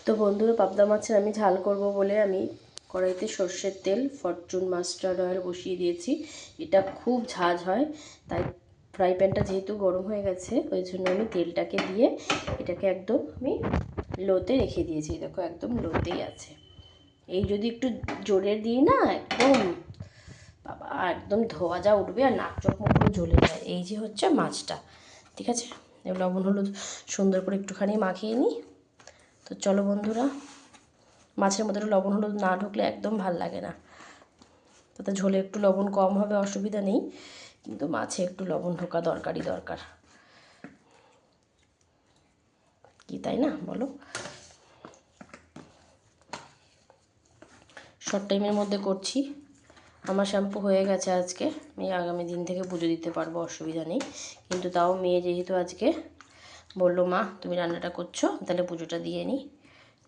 তো বন্ধুরা, পাবদা মাছের আমি ঝাল করব বলে আমি কড়াইতে সর্ষের তেল, ফরচুন মাস্টার্ড অয়েল বসিয়ে দিয়েছি। এটা খুব ঝাঁঝ হয়, তাই ফ্রাই প্যানটা যেহেতু গরম হয়ে গেছে ওই জন্য আমি তেলটাকে দিয়ে এটাকে একদম আমি লোতে রেখে দিয়েছি। দেখো একদম লোতেই আছে। এই যদি একটু জোরে দিই না, একদম বাবা একদম ধোয়া যা উঠবে আর নাক চোখ মুখ জ্বলে যায়। এই যে হচ্ছে মাছটা, ঠিক আছে। লবণ হলুদ সুন্দর করে একটুখানি মাখিয়ে নিই। তো চলো বন্ধুরা, মাছের মধ্যে লবণ হলুদ না ঢুকলে একদম ভাল লাগে না। তাতে ঝোলে একটু লবণ কম হবে, অসুবিধা নেই, কিন্তু মাছে একটু লবণ ঢোকা দরকার। কি তাই না বলো? শর্ট টাইমের মধ্যে করছি। আমার শ্যাম্পু হয়ে গেছে আজকে, আমি আগামী দিন থেকে পুজো দিতে পারবো, অসুবিধা নেই। কিন্তু তাও মেয়ে যেহেতু আজকে বললো মা তুমি রান্নাটা করছো, তাহলে পুজোটা দিয়ে নিই।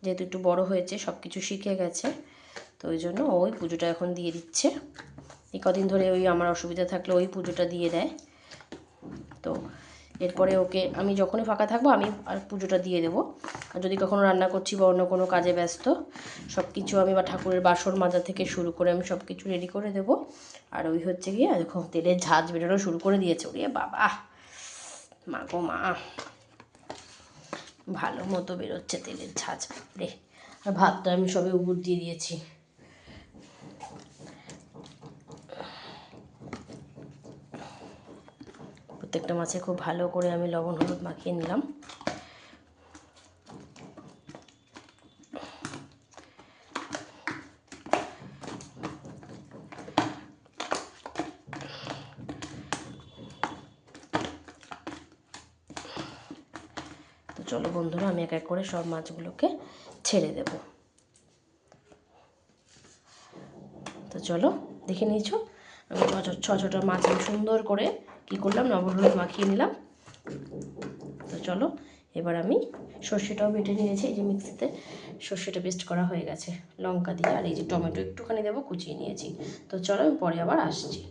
যেহেতু একটু বড় হয়েছে, সব কিছু শিখে গেছে, তো ওই জন্য ওই পুজোটা এখন দিয়ে দিচ্ছে। এই কদিন ধরে ওই আমার অসুবিধা থাকলে ওই পুজোটা দিয়ে দেয়। তো এরপরে ওকে আমি যখনই ফাঁকা থাকবো আমি আর পুজোটা দিয়ে দেবো। আর যদি কখনো রান্না করছি বা অন্য কোনো কাজে ব্যস্ত, সব কিছু আমি বা ঠাকুরের বাসন মাজা থেকে শুরু করে আমি সব কিছু রেডি করে দেবো। আর ওই হচ্ছে গিয়ে দেখো তেলের ঝাঁঝ বেরোনো শুরু করে দিয়েছে। ওরে বাবা, মা গো মা, ভালো মতো বেরোচ্ছে তেলের ঝাঁঝ রে। আর ভাতটা আমি সবে উপর দিয়ে দিয়েছি। প্রত্যেকটা মাছে খুব ভালো করে আমি লবণ হলুদ মাখিয়ে নিলাম। তো চলো বন্ধুরা, আমি এক এক করে সব মাছগুলোকে ছেড়ে দেব। তো চলো, দেখে নিয়েছো আমি ছটা মাছ আমি সুন্দর করে কী করলাম, লবণ হলুদ মাখিয়ে নিলাম। তো চলো এবার আমি সর্ষেটাও বেটে নিয়েছি। এই যে মিক্সিতে সর্ষেটা পেস্ট করা হয়ে গেছে লঙ্কা দিয়ে, আর এই যে টমেটো একটুখানি দেবো কুচিয়ে নিয়েছি। তো চলো আমি পরে আবার আসছি।